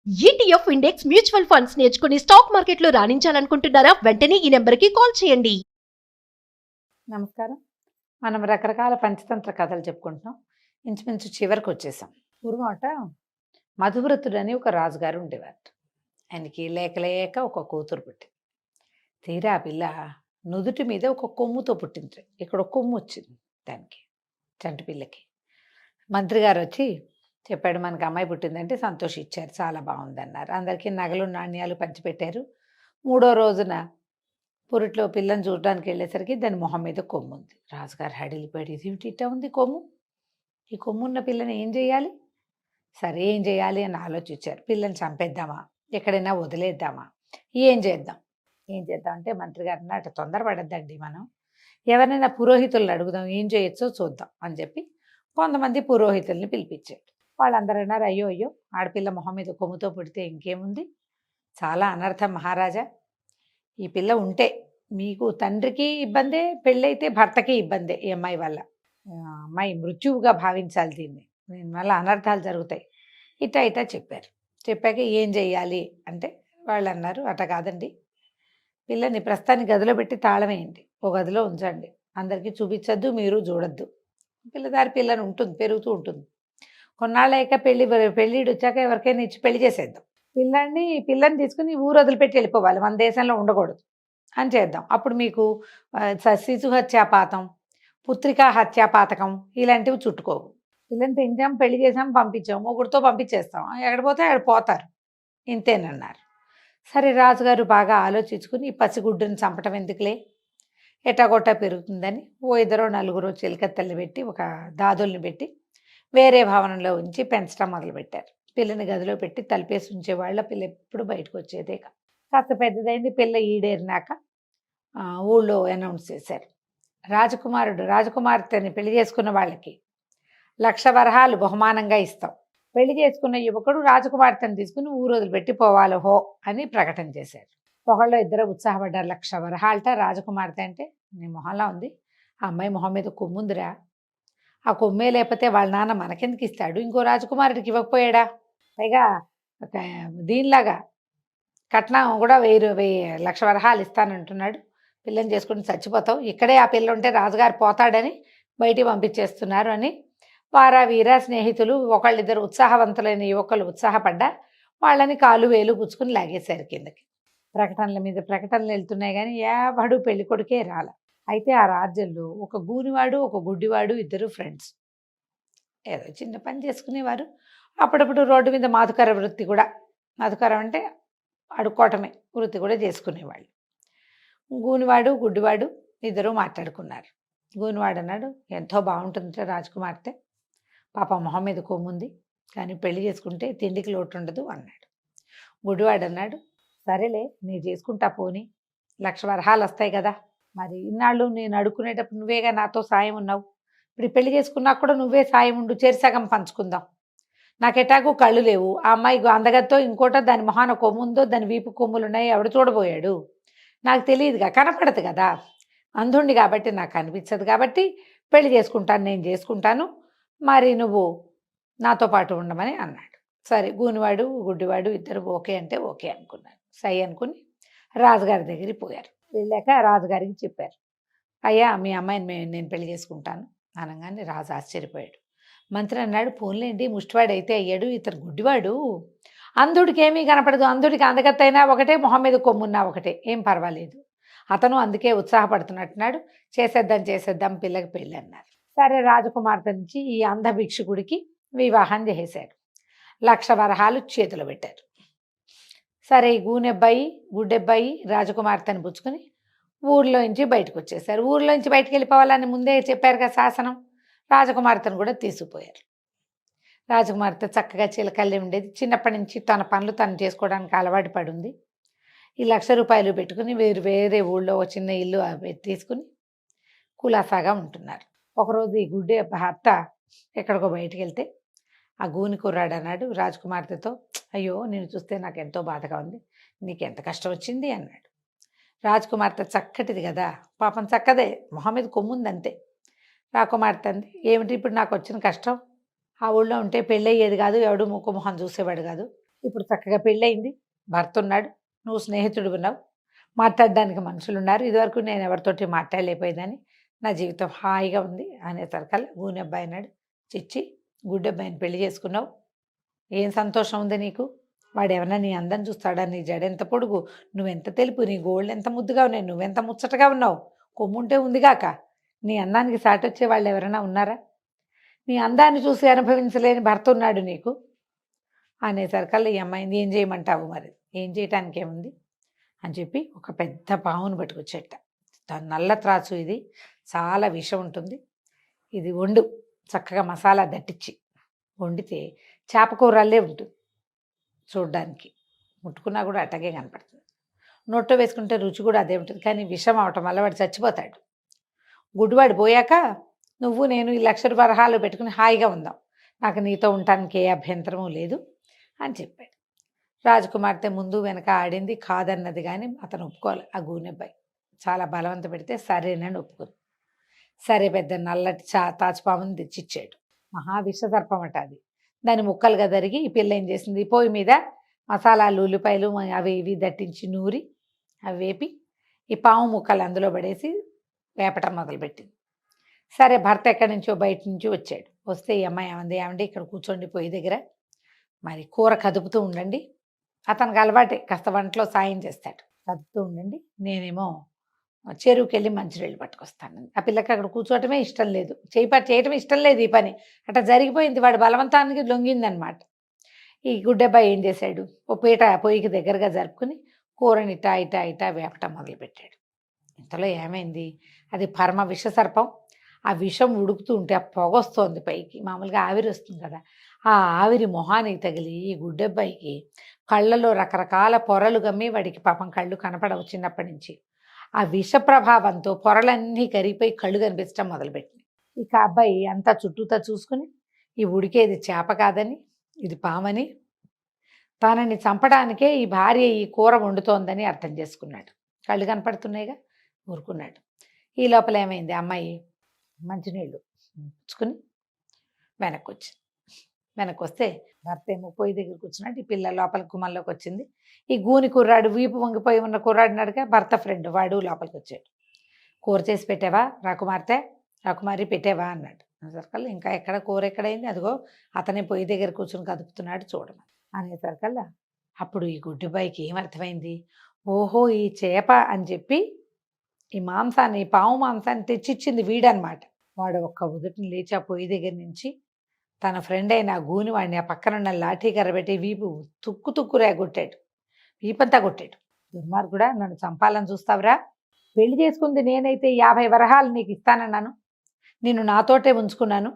ETF index mutual funds నేర్చుకుని stock మార్కెట్లో రాణించాలనుకుంటున్నారా? వెంటనే ఈ నెంబర్కి కాల్ చేయండి. నమస్కారం. మనం రకరకాల పంచతంత్ర కథలు చెప్పుకుంటున్నాం. ఇంచుమించు చివరికి వచ్చేసాం. పూర్వమట మధువ్రతుడని ఒక రాజుగారు ఉండేవారు. ఆయనకి లేక లేక ఒక కూతురు పుట్టింది. తీరా ఆ పిల్ల నుదుటి మీద ఒక కొమ్ముతో పుట్టింది. ఇక్కడ ఒక కొమ్ము వచ్చింది దానికి, చంటి పిల్లకి. మంత్రి గారు వచ్చి చెప్పాడు, మనకి అమ్మాయి పుట్టిందంటే సంతోషించారు, చాలా బాగుందన్నారు. అందరికీ నగలు నాణ్యాలు పంచిపెట్టారు. 3వ రోజున పురిట్లో పిల్లని చూడడానికి వెళ్ళేసరికి దాని మొహం మీద కొమ్ము ఉంది. రాజుగారు హడిలిపోయాడు, ఇది ఇట్ట ఉంది కొమ్ము, ఈ కొమ్ము ఉన్న పిల్లని ఏం చేయాలి? సరే ఏం చేయాలి అని ఆలోచించారు. పిల్లని చంపేద్దామా, ఎక్కడైనా వదిలేద్దామా, ఏం చేద్దాం అంటే మంత్రి గారు అన్నట్టు తొందరపడద్దండి, మనం ఎవరైనా పురోహితులను అడుగుదాం, ఏం చేయొచ్చో చూద్దాం అని చెప్పి కొంతమంది పురోహితుల్ని పిలిపించాడు. వాళ్ళందరూ అన్నారు, అయ్యో అయ్యో, ఆడపిల్ల మొహం మీద కొమ్ముతో పుడితే ఇంకేముంది, చాలా అనర్థం మహారాజా. ఈ పిల్ల ఉంటే మీకు తండ్రికి ఇబ్బందే, పెళ్ళైతే భర్తకి ఇబ్బందే. ఈ అమ్మాయి వల్ల అమ్మాయి మృత్యువుగా భావించాలి, దీనివల్ల అనర్థాలు జరుగుతాయి. ఇట్టా చెప్పారు. చెప్పాక ఏం చెయ్యాలి అంటే వాళ్ళు అన్నారు, అట కాదండి, పిల్లని ప్రస్తుతానికి గదిలో పెట్టి తాళం వేయండి, ఓ గదిలో ఉంచండి, అందరికీ చూపించద్దు, మీరు చూడొద్దు. పిల్లదారి పిల్లని ఉంటుంది, పెరుగుతూ ఉంటుంది. కొన్నాళ్ళక పెళ్ళిడు వచ్చాక ఎవరికైనా ఇచ్చి పెళ్లి చేసేద్దాం. పిల్లని తీసుకుని ఊరు వదిలిపెట్టి వెళ్ళిపోవాలి, మన దేశంలో ఉండకూడదు అని చేద్దాం. అప్పుడు మీకు శిశు హత్యాపాతం, పుత్రికా హత్యాపాతకం ఇలాంటివి చుట్టుకోవు. పిల్లని పెంచాం, పెళ్లి చేసాం, పంపించాం, మొగుడితో పంపించేస్తాం, ఎక్కడ పోతే అక్కడ పోతారు, ఇంతేనన్నారు. సరే రాజుగారు బాగా ఆలోచించుకుని ఈ పసిగుడ్డుని చంపటం ఎందుకులే, ఎటాగొట్టా పెరుగుతుందని ఓ 2-4 చిలకత్తెల్ని పెట్టి ఒక దాదుల్ని పెట్టి వేరే భవనంలో ఉంచి పెంచడం మొదలుపెట్టారు. పిల్లని గదిలో పెట్టి తలిపేసి ఉంచేవాళ్ళ, పిల్ల ఎప్పుడు బయటకు వచ్చేదే. కాస్త పెద్దదైంది, పిల్ల ఈడేరినాక ఊళ్ళో అనౌన్స్ చేశారు, రాజకుమార్తెని పెళ్లి చేసుకున్న వాళ్ళకి 1,00,000 వరహాలు బహుమానంగా ఇస్తాం, పెళ్లి చేసుకున్న యువకుడు రాజకుమార్తెను తీసుకుని ఊరు వదిలిపెట్టి పోవాలి హో అని ప్రకటన చేశారు. ఒకళ్ళు ఇద్దరు ఉత్సాహపడ్డారు. 1,00,000 వరహాలట రాజకుమార్తె అంటే నీ మొహంలా ఉంది, ఆ అమ్మాయి మొహం మీద కొమ్ముందిరా, ఆ కొమ్మే లేకపోతే వాళ్ళ నాన్న మనకెందుకు ఇస్తాడు, ఇంకో రాజకుమారుడికి ఇవ్వకపోయాడా, పైగా దీనిలాగా కట్నం కూడా 1,00,000 వరహాలు ఇస్తానంటున్నాడు, పిల్లని చేసుకుని చచ్చిపోతావు, ఇక్కడే ఆ పిల్ల ఉంటే రాజుగారు పోతాడని బయటికి పంపించేస్తున్నారు అని వారా వీరా స్నేహితులు ఒకళ్ళిద్దరు ఉత్సాహవంతులైన యువకులు ఉత్సాహపడ్డా వాళ్ళని కాలు వేలు గుచ్చుకుని లాగేశారు కిందకి. ప్రకటనల మీద ప్రకటనలు వెళ్తున్నాయి కానీ ఎవడు పెళ్లి కొడుకే రాల. అయితే ఆ రాజ్యంలో ఒక గూనివాడు ఒక గుడ్డివాడు ఇద్దరు ఫ్రెండ్స్, ఏదో చిన్న పని చేసుకునేవారు. అప్పుడప్పుడు రోడ్డు మీద మాధుకర వృత్తి కూడా, మాధుకరం అంటే అడుక్కోవటమే వృత్తి కూడా చేసుకునేవాళ్ళు. గూనివాడు గుడ్డివాడు ఇద్దరు మాట్లాడుకున్నారు. గూనివాడు అన్నాడు, ఎంతో బాగుంటుంది రాజకుమార్తె, పాప మొహం మీద కొమ్ముంది, కానీ పెళ్లి చేసుకుంటే తిండికి లోటు ఉండదు అన్నాడు. గుడివాడు అన్నాడు, సరేలే నేను చేసుకుంటా, పోని 1,00,000 వరహాలు వస్తాయి కదా, మరి ఇన్నాళ్ళు నేను అడుక్కునేటప్పుడు నువ్వేగా నాతో సాయం ఉన్నావు, ఇప్పుడు పెళ్లి చేసుకున్నాక కూడా నువ్వే సాయం ఉండు, చెరిసగం పంచుకుందాం, నాకెటాకు కళ్ళు లేవు, ఆ అమ్మాయి అందగత్తో ఇంకోటో దాని మొహాన కొమ్ముందో దాని వీపు కొమ్ములు ఉన్నాయి, ఎవడు చూడబోయాడు, నాకు తెలియదుగా, కనపడదు కదా, అంధుండి కాబట్టి నాకు అనిపించదు, కాబట్టి పెళ్లి చేసుకుంటాను, నేను చేసుకుంటాను, మరి నువ్వు నాతో పాటు ఉండమని అన్నాడు. సరే గూనివాడు గుడ్డివాడు ఇద్దరు ఓకే అంటే ఓకే అనుకున్నారు. సై అనుకుని రాజుగారి దగ్గరికి పోయారు. వెళ్ళాక రాజుగారికి చెప్పారు, అయ్యా మీ అమ్మాయిని నేను పెళ్లి చేసుకుంటాను అనగానే రాజు ఆశ్చర్యపోయాడు. మంత్రి అన్నాడు, పోన్లేండి ముష్టివాడు అయితే అయ్యాడు, ఇతను గుడ్డివాడు, అంధుడికి ఏమీ కనపడదు, అంధుడికి అందగత్తైనా ఒకటే, మొహం మీద కొమ్మున్నా ఒకటే, ఏం పర్వాలేదు, అతను అందుకే ఉత్సాహపడుతున్నట్టున్నాడు, చేసేద్దాం పిల్లకి పెళ్ళి అన్నారు. సరే రాజకుమార్తె నుంచి ఈ అంధ భిక్షుకుడికి వివాహం చేశారు. 1,00,000 వరహాలు చేతిలో పెట్టారు. సరే ఈ గూనెబ్బాయి గుడ్డెబ్బాయి రాజకుమార్తెను పుచ్చుకొని ఊర్లోంచి బయటకు వచ్చేసారు. ఊర్లోంచి బయటకు వెళ్ళిపోవాలని ముందే చెప్పారు కదా శాసనం, రాజకుమార్తెను కూడా తీసుకుపోయారు. రాజకుమార్తె చక్కగా చిలకల్లి ఉండేది, చిన్నప్పటి నుంచి తన పనులు తను చేసుకోవడానికి అలవాటు పడి ఉంది. ఈ 1,00,000 రూపాయలు పెట్టుకుని వేరే ఊళ్ళో ఒక చిన్న ఇల్లు తీసుకుని కులాసాగా ఉంటున్నారు. ఒకరోజు ఈ గుడ్డే భర్త ఎక్కడికో బయటికి వెళ్తే ఆ గూని కుర్రాడు అన్నాడు రాజకుమార్తెతో, అయ్యో నేను చూస్తే నాకు ఎంతో బాధగా ఉంది, నీకు ఎంత కష్టం వచ్చింది అన్నాడు. రాజకుమార్తె చక్కటిది కదా, పాపం చక్కదే, మొహం మీద కొమ్ముందంతే. రాకుమార్తె అంది, ఏమిటి ఇప్పుడు నాకు వచ్చిన కష్టం, ఆ ఊళ్ళో ఉంటే పెళ్ళి అయ్యేది కాదు, ఎవడు ముక్కు మొహం చూసేవాడు కాదు, ఇప్పుడు చక్కగా పెళ్ళయింది, భర్త ఉన్నాడు, నువ్వు స్నేహితుడు ఉన్నావు, మాట్లాడడానికి మనుషులున్నారు. ఇదివరకు నేను ఎవరితోటి మాట్లాడలేకపోయేదాన్ని. నా జీవితం హాయిగా ఉంది అనేసరికల్లా గూని అబ్బాయి అన్నాడు, చిచ్చి గుడ్డబ్బాయిని పెళ్లి చేసుకున్నావు, ఏం సంతోషం ఉంది నీకు? వాడేమన్నా నీ అందం చూస్తాడా? నీ జడెంత పొడుగు, నువ్వెంత తెలుపు, నీ గోళ్ళు ఎంత ముద్దుగా ఉన్నాయి, నువ్వెంత ముచ్చటగా ఉన్నావు, కొమ్ముంటే ఉందిగాక, నీ అందానికి సాటొచ్చే వాళ్ళు ఎవరైనా ఉన్నారా? నీ అందాన్ని చూసి అనుభవించలేని భర్త ఉన్నాడు నీకు అనేసరికల్లా ఈ అమ్మాయిని ఏం చేయమంటావు మరి, ఏం చేయటానికి ఏముంది అని చెప్పి ఒక పెద్ద పావును పట్టుకొచ్చేట. నల్ల త్రాసు ఇది, చాలా విషం ఉంటుంది, ఇది వండు, చక్కగా మసాలా దట్టించి వండితే చేపకూరల్లే ఉంటుంది చూడ్డానికి, ముట్టుకున్నా కూడా అట్టగే కనపడుతుంది, నోట్లో వేసుకుంటే రుచి కూడా అదే ఉంటుంది. కానీ విషం అవటం వల్ల వాడు చచ్చిపోతాడు. గుడ్డివాడు పోయాక నువ్వు నేను ఈ 1,00,000 వరహాలు పెట్టుకుని హాయిగా ఉందాం, నాకు నీతో ఉండటానికి ఏ అభ్యంతరము లేదు అని చెప్పాడు. రాజకుమార్తె ముందు వెనక ఆడింది, కాదన్నది, కానీ అతను ఒప్పుకోవాలి. ఆ గూనెబ్బాయి చాలా బలవంత పెడితే సరేనని ఒప్పుకుంది. సరే పెద్ద నల్లటి తాచుపాముని తెచ్చిచ్చాడు. మహావిష సర్పం అట అది. దాని ముక్కలుగా జరిగి ఈ పిల్ల ఏం చేసింది, పొయ్యి మీద మసాలాలు ఉల్లిపాయలు అవి ఇవి దట్టించి నూరి అవి వేపి ఈ పాము ముక్కలు అందులో పడేసి వేపటం మొదలుపెట్టింది. సరే భర్త ఎక్కడి నుంచో బయట నుంచి వచ్చాడు. వస్తే ఈ అమ్మాయి ఏమండి ఇక్కడ కూర్చోండి పొయ్యి దగ్గర, మరి కూర కదుపుతూ ఉండండి, అతనికి అలవాటే కాస్త వంటలో సాయం చేస్తాడు, కదుపుతూ ఉండండి, నేనేమో చెరువుకి వెళ్ళి మంచినీళ్ళు పట్టుకొస్తాను. ఆ పిల్లకి అక్కడ కూర్చోవటమే ఇష్టం లేదు, చేయటం ఇష్టం లేదు ఈ పని, అట్లా జరిగిపోయింది, వాడు బలవంతానికి లొంగిందనమాట. ఈ గుడ్డబ్బాయి ఏం చేశాడు, ఓ పీట పొయ్యికి దగ్గరగా జరుపుకుని కూరని ఇటా ఇటా ఇటా వేపటం మొదలుపెట్టాడు. ఇంతలో ఏమైంది, అది పరమ విషసర్పం. ఆ విషం ఉడుకుతూ ఉంటే ఆ పొగ వస్తోంది పైకి, మామూలుగా ఆవిరి వస్తుంది కదా, ఆ ఆవిరి మొహానికి తగిలి ఈ గుడ్డబ్బాయికి కళ్ళలో రకరకాల పొరలు గమ్మి, వాడికి పాపం కళ్ళు కనపడవు చిన్నప్పటి నుంచి. ఆ విష ప్రభావంతో పొరలన్నీ కరిగిపోయి కళ్ళు కనిపించడం మొదలుపెట్టింది. ఇక అబ్బాయి అంతా చుట్టూతా చూసుకుని ఈ ఉడికేది చేప కాదని, ఇది పామని, తనని చంపడానికే ఈ భార్య ఈ కూర వండుతోందని అర్థం చేసుకున్నాడు. కళ్ళు కనపడుతున్నాయిగా, ఊరుకున్నాడు. ఈ లోపల ఏమైంది, అమ్మాయి మంచినీళ్ళు పుచ్చుకుని వెనక్కి వచ్చింది. వెనక్కి వస్తే భర్త ఏమో పొయ్యి దగ్గర కూర్చున్నాడు, ఈ పిల్ల లోపల గుమ్మంలోకి వచ్చింది. ఈ గూని కుర్రాడు, వీపు వంగిపోయి ఉన్న కుర్రాడిని అడిగా భర్త ఫ్రెండ్, వాడు లోపలికి వచ్చాడు. కూర చేసి పెట్టావా రాకుమారి పెట్టావా అన్నాడు. అనేసరికల్లా ఇంకా ఎక్కడ కూర ఎక్కడైంది, అదిగో అతనే పొయ్యి దగ్గర కూర్చుని కదుపుతున్నాడు చూడమని అనేసరికల్లా అప్పుడు ఈ గుడ్డిబాయికి ఏమర్థమైంది, ఓహో ఈ చేప అని చెప్పి ఈ మాంసాన్ని, పాము మాంసాన్ని తెచ్చిచ్చింది వీడనమాట. వాడు ఒక్క ఉదుటిని లేచి ఆ పొయ్యి దగ్గర నుంచి తన ఫ్రెండ్ అయిన ఆ గూని వాడిని ఆ పక్కనున్న లాఠీ కర్ర పెట్టి వీపు తుక్కు కొట్టాడు, వీపంతా కొట్టాడు. దుర్మార్గుడా, నన్ను చంపాలని చూస్తావురా, పెళ్లి చేసుకుంది నేనైతే 50 వరహాలు నీకు ఇస్తానన్నాను, నిన్ను నాతోటే ఉంచుకున్నాను,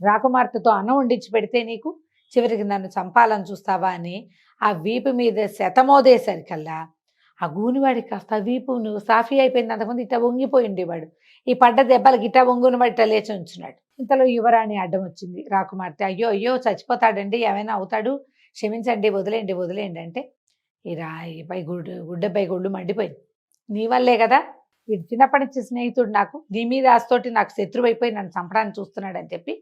రాకుమార్తెతో అన్నం వండించి పెడితే నీకు చివరికి నన్ను చంపాలని చూస్తావా అని ఆ వీపు మీద శతమోదేసరికల్లా ఆ గూనివాడికి కాస్త వీపు నువ్వు సాఫీ అయిపోయింది. అంతకుముందు ఇట్లా వంగిపోయి ఉండేవాడు, ఈ పడ్డ దెబ్బలకి ఇట్లా వంగుని వాడు ఇట్లా లేచి ఉంచున్నాడు. ఇంతలో యువరాణి అడ్డం వచ్చింది. రాకుమార్తె అయ్యో అయ్యో చచ్చిపోతాడండి, ఏమైనా అవుతాడు, క్షమించండి, వదిలేయండి అంటే ఈ పై గుడ్డపై గుళ్ళు మండిపోయింది. నీ వల్లే కదా, వీడు చిన్నప్పటి నుంచి స్నేహితుడు, నాకు నీ మీద ఆస్తోటి నాకు శత్రువు అయిపోయి నన్ను చంపడానికి చూస్తున్నాడు అని చెప్పి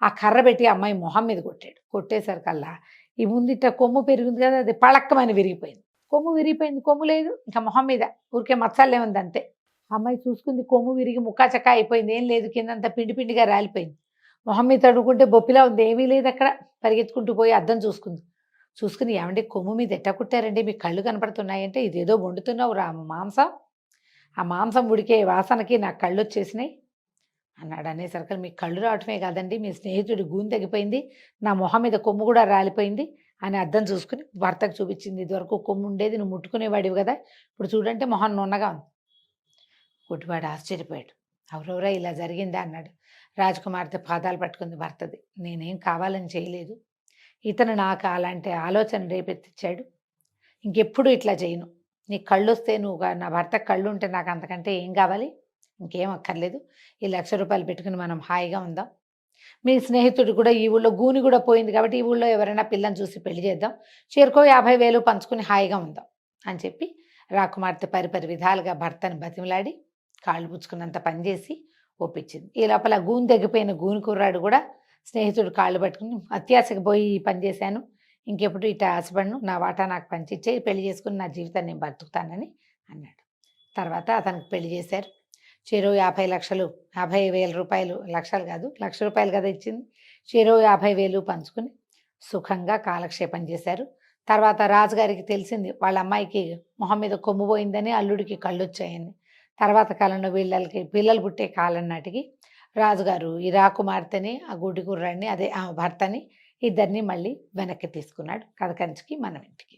ఆ కర్ర పెట్టి అమ్మాయి మొహం మీద కొట్టాడు. కొట్టేసరికల్లా ఈ ముందిట కొమ్ము పెరిగింది కదా, అది పళక్కమని విరిగిపోయింది. కొమ్ము విరిగిపోయింది, కొమ్ము లేదు, ఇంకా మొహం మీద ఊరికే మచ్చల్లే ఉంది అంతే. అమ్మాయి చూసుకుంది, కొమ్ము విరిగి ముక్కా చక్క అయిపోయింది, ఏం లేదు, కిందంతా పిండిగా రాలిపోయింది. మొహం మీద తడుకుంటే బొప్పిలా ఉంది, ఏమీ లేదు అక్కడ. పరిగెత్తుకుంటూ పోయి అద్దం చూసుకుని ఏమంటే కొమ్ము మీద ఎట్టా కుట్టారండి, మీ కళ్ళు కనపడుతున్నాయంటే, ఇదేదో వండుతున్నావు రా మాంసం, ఆ మాంసం ఉడికే వాసనకి నాకు కళ్ళు వచ్చేసినాయి అన్నాడు. అనేసరికి మీకు కళ్ళు రావటమే కాదండి, మీ స్నేహితుడి గూని తగ్గిపోయింది, నా మొహం మీద కొమ్ము కూడా రాలిపోయింది అని అద్దం చూసుకుని భర్తకు చూపించింది. ఇదివరకు కొమ్ము ఉండేది, నువ్వు ముట్టుకునేవాడివి కదా, ఇప్పుడు చూడంటే మొహం నున్నగా ఉంది. గుడ్డివాడు ఆశ్చర్యపోయాడు. ఎవరెవరా ఇలా జరిగిందా అన్నాడు. రాజకుమార్తె పాదాలు పట్టుకుంది భర్తది. నేనేం కావాలని చేయలేదు, ఇతను నాకు అలాంటి ఆలోచన రేపెత్తిచ్చాడు, ఇంకెప్పుడు ఇట్లా చేయను, నీ కళ్ళు వస్తే నువ్వు నా భర్త కళ్ళు ఉంటే నాకు అంతకంటే ఏం కావాలి, ఇంకేం అక్కర్లేదు, ఈ 1,00,000 రూపాయలు పెట్టుకుని మనం హాయిగా ఉందాం, మీ స్నేహితుడు కూడా ఈ ఊళ్ళో గూని కూడా పోయింది కాబట్టి ఈ ఊళ్ళో ఎవరైనా పిల్లని చూసి పెళ్లి చేద్దాం, చేరుకో 50,000 పంచుకుని హాయిగా ఉందాం అని చెప్పి రాకుమార్తె పరిపరి విధాలుగా భర్తను బతిమలాడి కాళ్ళు పుచ్చుకున్నంత పనిచేసి ఒప్పించింది. ఈ లోపల గూని తగ్గిపోయిన గూని కుర్రాడు కూడా స్నేహితుడు కాళ్ళు పట్టుకుని అత్యాశకు పోయి ఈ పని చేశాను, ఇంకెప్పుడు ఇట ఆశపడను, నా వాటా నాకు పంచిచ్చేయి, పెళ్లి చేసుకుని నా జీవితాన్ని నేను బతుకుతానని అన్నాడు. తర్వాత అతనికి పెళ్లి చేశారు. చెరో 50,00,000, 50,000 రూపాయలు, లక్షలు కాదు, ₹1,00,000 కదా ఇచ్చింది. చెరో 50,000 పంచుకుని సుఖంగా కాలక్షేపం చేశారు. తర్వాత రాజుగారికి తెలిసింది వాళ్ళ అమ్మాయికి మొహం మీద కొమ్ము పోయిందని, అల్లుడికి కళ్ళొచ్చాయని. తర్వాత కాలంలో వీళ్ళకి పిల్లలు పుట్టే కాలం నాటికి రాజుగారు ఈ రాకుమార్తెని, ఆ గుడ్డి కుర్రాడిని, అదే ఆ భర్తని, ఇద్దరిని మళ్ళీ వెనక్కి తీసుకున్నాడు. కథ కంచికి మనం ఇంటికి.